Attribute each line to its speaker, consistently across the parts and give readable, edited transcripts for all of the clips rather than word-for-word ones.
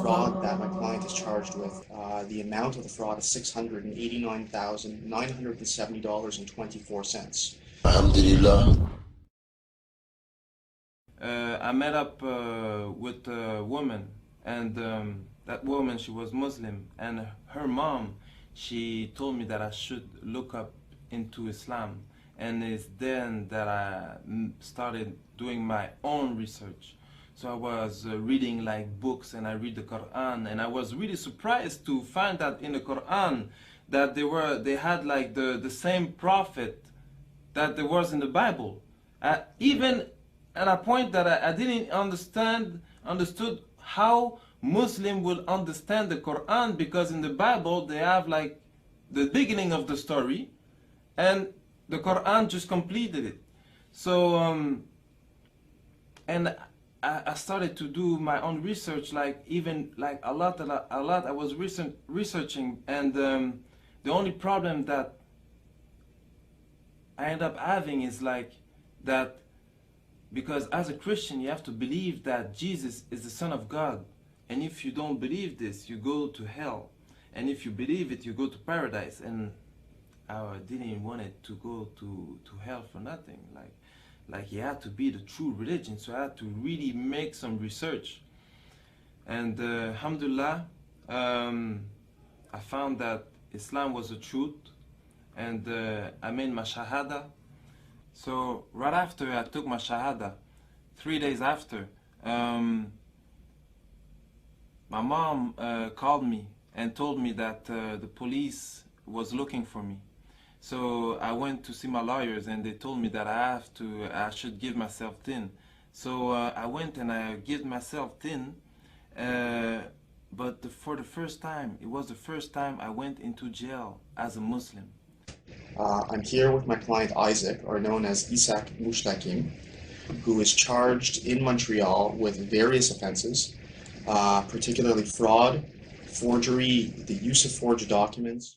Speaker 1: Fraud that my client is charged with. The amount of the fraud is $689,970.24.
Speaker 2: Alhamdulillah.
Speaker 3: I met up with a woman, and that woman, she was Muslim, and her mom, she told me that I should look up into Islam, and it's then that I started doing my own research. So I was reading like books, and I read the Quran, and I was really surprised to find that in the Quran that they had like the same prophet that there was in the Bible. Even at a point that I didn't understood how Muslim will understand the Quran, because in the Bible they have like the beginning of the story, and the Quran just completed it. So and I started to do my own research, like even like a lot. I was researching, and the only problem that I end up having is like that, because as a Christian you have to believe that Jesus is the Son of God, and if you don't believe this, you go to hell, and if you believe it, you go to paradise. And I didn't want it to go to hell for nothing. Like it had to be the true religion, so I had to really make some research. And alhamdulillah, I found that Islam was the truth, and I made my shahada. So right after I took my shahada, 3 days after, my mom called me and told me that the police was looking for me. So I went to see my lawyers, and they told me that I should give myself tin. So I went and I gave myself tin, but for the first time, it was the first time I went into jail as a Muslim.
Speaker 1: I'm here with my client Isaac, or known as Isaac Mushtakim, who is charged in Montreal with various offenses, particularly fraud, forgery, the use of forged documents.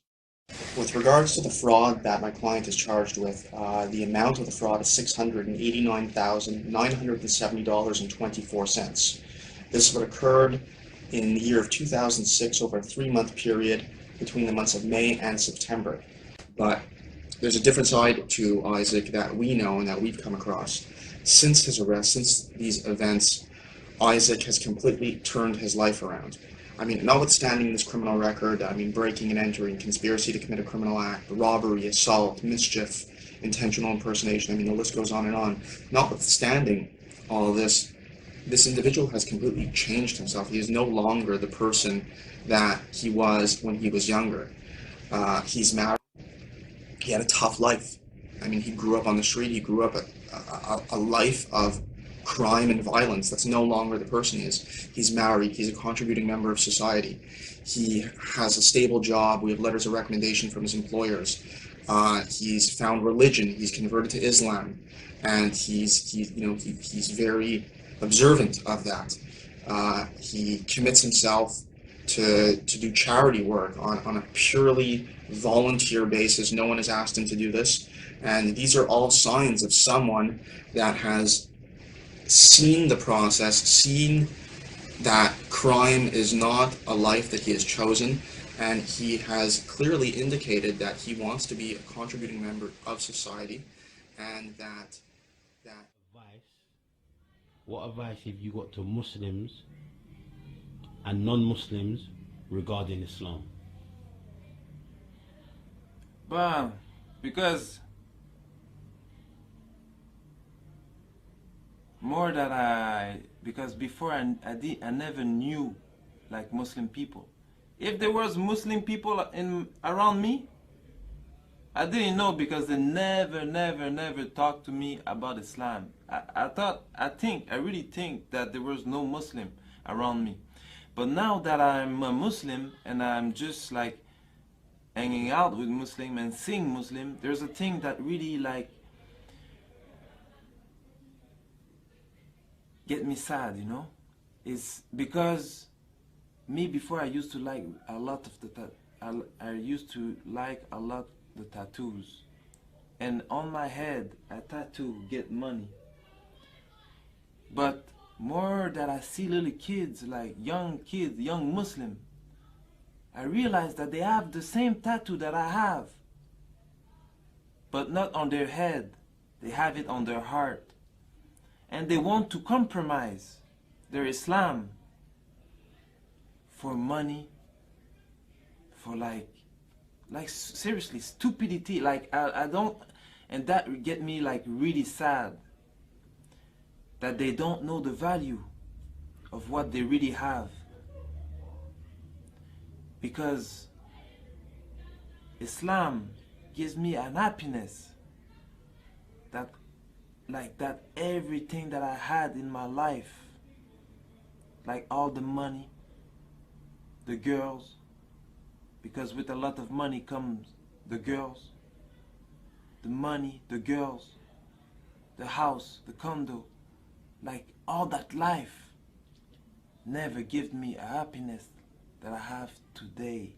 Speaker 1: With regards to the fraud that my client is charged with, the amount of the fraud is $689,970.24. This would have occurred in the year of 2006 over a 3-month period between the months of May and September. But there's a different side to Isaac that we know and that we've come across. Since his arrest, since these events, Isaac has completely turned his life around. I mean, notwithstanding this criminal record, I mean, breaking and entering, conspiracy to commit a criminal act, robbery, assault, mischief, intentional impersonation, I mean, the list goes on and on. Notwithstanding all of this, this individual has completely changed himself. He is no longer the person that he was when he was younger. He's married. He had a tough life. I mean, he grew up on the street. He grew up a life of crime and violence. That's no longer the person he is. He's married. He's a contributing member of society. He has a stable job. We have letters of recommendation from his employers. He's found religion. He's converted to Islam, and he's very observant of that. He commits himself to do charity work on a purely volunteer basis. No one has asked him to do this, and these are all signs of someone that has seen the process, seen that crime is not a life that he has chosen, and he has clearly indicated that he wants to be a contributing member of society, and that
Speaker 4: what advice have you got to Muslims and non-Muslims regarding Islam?
Speaker 3: But because more that because before I never knew like Muslim people. If there was Muslim people around me, I didn't know because they never talked to me about Islam. I really think that there was no Muslim around me. But now that I'm a Muslim and I'm just like hanging out with Muslim and seeing Muslim, there's a thing that really like get me sad, you know? It's because me before I used to like a lot of I used to like a lot the tattoos, and on my head a tattoo get money. But more that I see little kids, like young kids, young Muslim, I realize that they have the same tattoo that I have, but not on their head. They have it on their heart, and they want to compromise their Islam for money, for like seriously stupidity. Like I don't, and that get me like really sad that they don't know the value of what they really have, because Islam gives me an happiness that everything that I had in my life, like all the money, the girls, because with a lot of money comes the girls, the money, the girls, the house, the condo, like all that life never give me a happiness that I have today,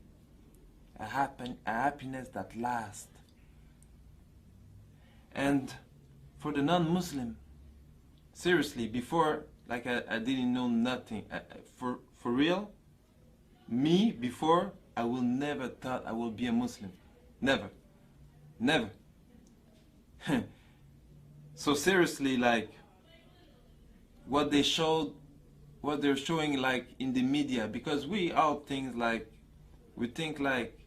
Speaker 3: a happiness that lasts. And for the non-Muslim, seriously, before, like I didn't know nothing. For real, me before, I will never thought I will be a Muslim. Never. Never. So seriously, like what they're showing like in the media, because we all think like, we think like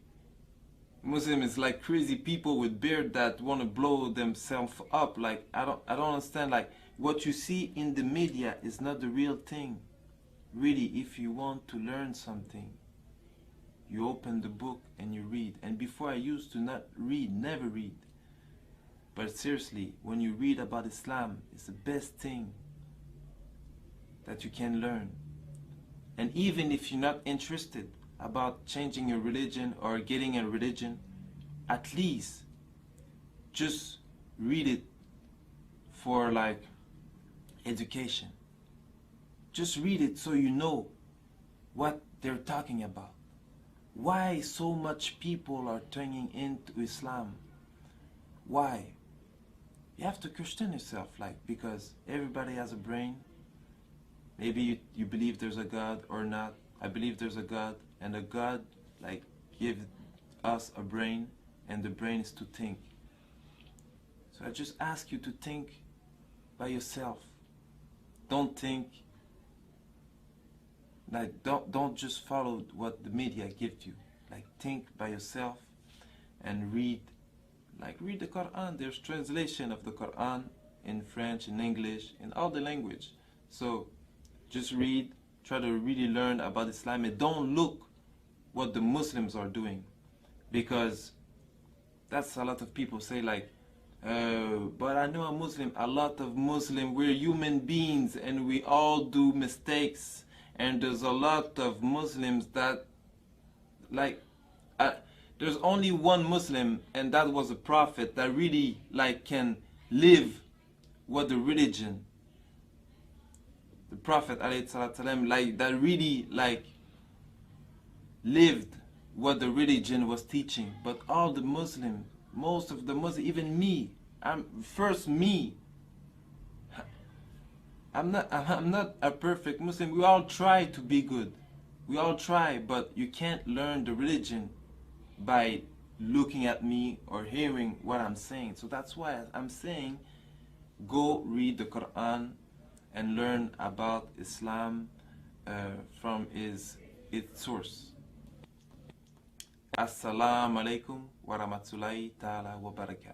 Speaker 3: Muslim is like crazy people with beard that want to blow themselves up. Like I don't understand. Like what you see in the media is not the real thing. Really, if you want to learn something, you open the book and you read. And before I used to not read, never read. But seriously, when you read about Islam, it's the best thing that you can learn. And even if you're not interested about changing your religion or getting a religion, at least just read it for like education. Just read it so you know what they're talking about. Why so much people are turning into Islam? Why? You have to question yourself, like, because everybody has a brain. Maybe you believe there's a God or not. I believe there's a God, and a God like gives us a brain, and the brain is to think. So I just ask you to think by yourself. Don't think like don't just follow what the media gives you. Like think by yourself and read. Like read the Quran. There's translation of the Quran in French, in English, in all the language. So just read, try to really learn about Islam, and don't look what the Muslims are doing, because that's a lot of people say like, but I know a Muslim. A lot of Muslims, we're human beings and we all do mistakes, and there's a lot of Muslims that like there's only one Muslim, and that was a prophet that really like can live what the religion, the Prophet ﷺ, like that really like lived what the religion was teaching. But all the Muslims, most of the Muslims, even me, I'm not a perfect Muslim. We all try to be good. We all try, but you can't learn the religion by looking at me or hearing what I'm saying. So that's why I'm saying go read the Quran and learn about Islam from its source. Assalamu alaikum wa rahmatullahi ta'ala wa barakatuh.